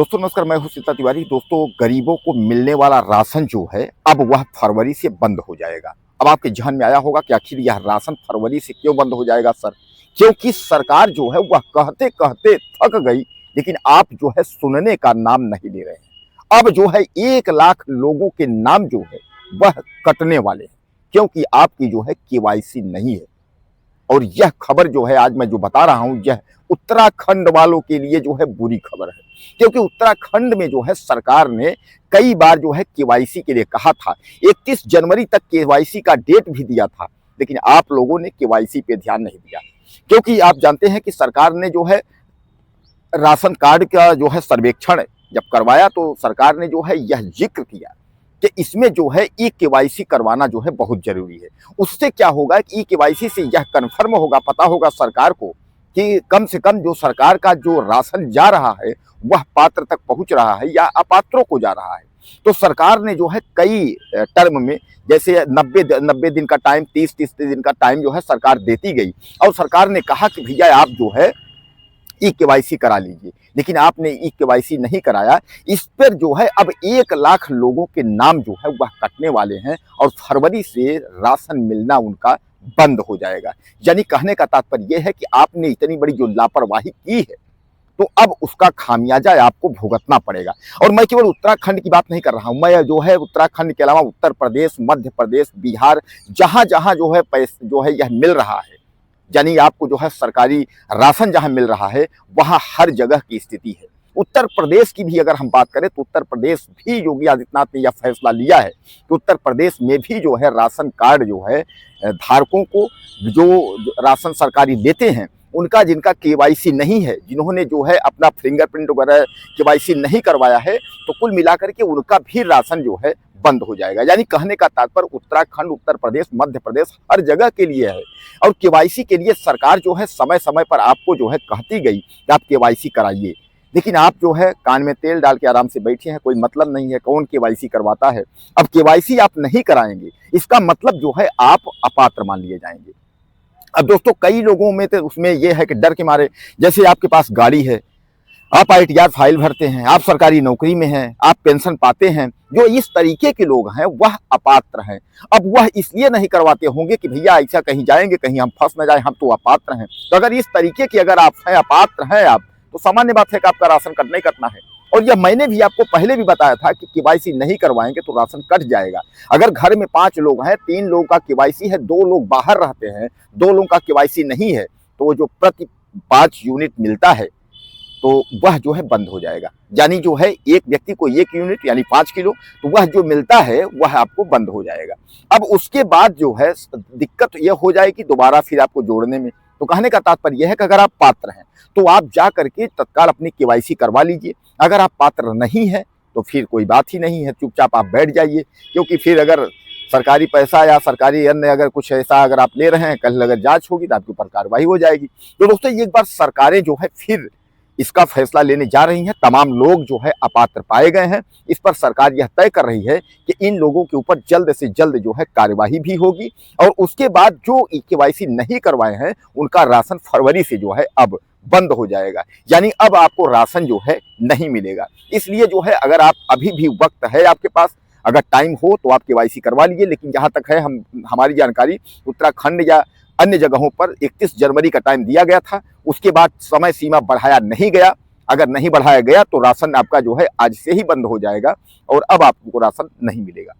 दोस्तों नमस्कार, मैं हूं सीता तिवारी। दोस्तों, गरीबों को मिलने वाला राशन जो है अब वह फरवरी से बंद हो जाएगा। अब आपके ज़हन में आया होगा कि आखिर यह राशन फरवरी से क्यों बंद हो जाएगा सर? क्योंकि सरकार जो है वह कहते कहते थक गई, लेकिन आप जो है सुनने का नाम नहीं ले रहे हैं। अब जो है 1 लाख लोगों के नाम जो है वह कटने वाले हैं, क्योंकि आपकी जो है केवाईसी नहीं है। और यह खबर जो है आज मैं जो बता रहा हूं, यह उत्तराखंड वालों के लिए जो है बुरी खबर है। क्योंकि उत्तराखंड में जो है सरकार ने कई बार जो है केवाईसी के लिए कहा था, 31 जनवरी तक केवाईसी का डेट भी दिया था, लेकिन आप लोगों ने केवाईसी पे ध्यान नहीं दिया। क्योंकि आप जानते हैं कि सरकार ने जो है राशन कार्ड का जो है सर्वेक्षण जब करवाया तो सरकार ने जो है यह जिक्र किया कि इसमें जो है ई केवाईसी करवाना जो है बहुत जरूरी है। उससे क्या होगा कि ई केवाईसी से यह कन्फर्म होगा, पता होगा सरकार को कि कम से कम जो सरकार का जो राशन जा रहा है वह पात्र तक पहुंच रहा है या अपात्रों को जा रहा है। तो सरकार ने जो है कई टर्म में, जैसे 90 दिन का टाइम, 30 दिन का टाइम जो है सरकार देती गई और सरकार ने कहा कि भैया आप जो है ई केवाईसी करा लीजिए, लेकिन आपने ई केवाईसी नहीं कराया। इस पर जो है अब 1 लाख लोगों के नाम जो है वह कटने वाले हैं और फरवरी से राशन मिलना उनका बंद हो जाएगा। यानी कहने का तात्पर्य यह है कि आपने इतनी बड़ी जो लापरवाही की है तो अब उसका खामियाजा आपको भुगतना पड़ेगा। और मैं केवल उत्तराखंड की बात नहीं कर रहा हूं, मैं जो है उत्तराखंड के अलावा उत्तर प्रदेश, मध्य प्रदेश, बिहार, जहां जहां जो है पैसे जो है यह मिल रहा है, यानी आपको जो है सरकारी राशन जहां मिल रहा है वहां हर जगह की स्थिति है। उत्तर प्रदेश की भी अगर हम बात करें तो उत्तर प्रदेश भी योगी आदित्यनाथ ने यह फैसला लिया है कि उत्तर प्रदेश में भी जो है राशन कार्ड जो है धारकों को, जो राशन सरकारी देते हैं उनका, जिनका केवाईसी नहीं है, जिन्होंने जो है अपना फिंगरप्रिंट वगैरह केवाईसी नहीं करवाया है, तो कुल मिलाकर के उनका भी राशन जो है बंद हो जाएगा। यानी कहने का तात्पर्य उत्तराखंड, उत्तर प्रदेश, मध्य प्रदेश हर जगह के लिए है। और केवाईसी के लिए सरकार जो है समय समय पर आपको जो है कहती गई कि आप केवाईसी कराइए, लेकिन आप जो है कान में तेल डाल के आराम से बैठे हैं, कोई मतलब नहीं है, कौन केवाईसी करवाता है। अब केवाईसी आप नहीं कराएंगे, इसका मतलब जो है आप अपात्र मान लिए जाएंगे। अब दोस्तों कई लोगों में तो उसमें यह है कि डर के मारे, जैसे आपके पास गाड़ी है, आप आईटीआर फाइल भरते हैं, आप सरकारी नौकरी में हैं, आप पेंशन पाते हैं, जो इस तरीके के लोग हैं वह अपात्र हैं। अब वह इसलिए नहीं करवाते होंगे कि भैया ऐसा कहीं जाएंगे, कहीं हम फंस न जाए, हम तो अपात्र हैं। तो अगर इस तरीके की अगर आप हैं, अपात्र हैं आप, तो सामान्य बात है कि आपका राशन कटना ही कटना है। और यह मैंने भी आपको पहले भी बताया था कि केवाईसी नहीं करवाएंगे तो राशन कट जाएगा। अगर घर में 5 लोग हैं, 3 लोगों का केवाईसी है, 2 लोग बाहर रहते हैं, 2 लोगों का केवाईसी नहीं है, तो वो जो प्रति 5 यूनिट मिलता है तो वह जो है बंद हो जाएगा। यानी जो है एक व्यक्ति को 1 यूनिट यानी 5 किलो, तो वह जो मिलता है वह आपको बंद हो जाएगा। अब उसके बाद जो है दिक्कत यह हो जाएगी दोबारा फिर आपको जोड़ने में। तो कहने का तात्पर्य यह है कि अगर आप पात्र हैं तो आप जा करके तत्काल अपनी केवाईसी करवा लीजिए। अगर आप पात्र नहीं है तो फिर कोई बात ही नहीं है, चुपचाप आप बैठ जाइए। क्योंकि फिर अगर सरकारी पैसा या सरकारी अन्य अगर कुछ ऐसा अगर आप ले रहे हैं, कल अगर जांच होगी तो आपके ऊपर कार्रवाई हो जाएगी। तो दोस्तों एक बार सरकारें जो है फिर इसका फैसला लेने जा रही हैं। तमाम लोग जो है अपात्र पाए गए हैं। इस पर सरकार यह तय कर रही है कि इन लोगों के ऊपर जल्द से जल्द जो है कार्यवाही भी होगी और उसके बाद जो केवाईसी नहीं करवाए हैं उनका राशन फरवरी से जो है अब बंद हो जाएगा। यानी अब आपको राशन जो है नहीं मिलेगा। इसलिए जो है अगर आप अभी भी वक्त है आपके पास, अगर टाइम हो तो आप केवाईसी करवा लीजिए। लेकिन जहां तक है हमारी जानकारी, उत्तराखंड या अन्य जगहों पर 31 जनवरी का टाइम दिया गया था, उसके बाद समय सीमा बढ़ाया नहीं गया। अगर नहीं बढ़ाया गया तो राशन आपका जो है आज से ही बंद हो जाएगा और अब आपको राशन नहीं मिलेगा।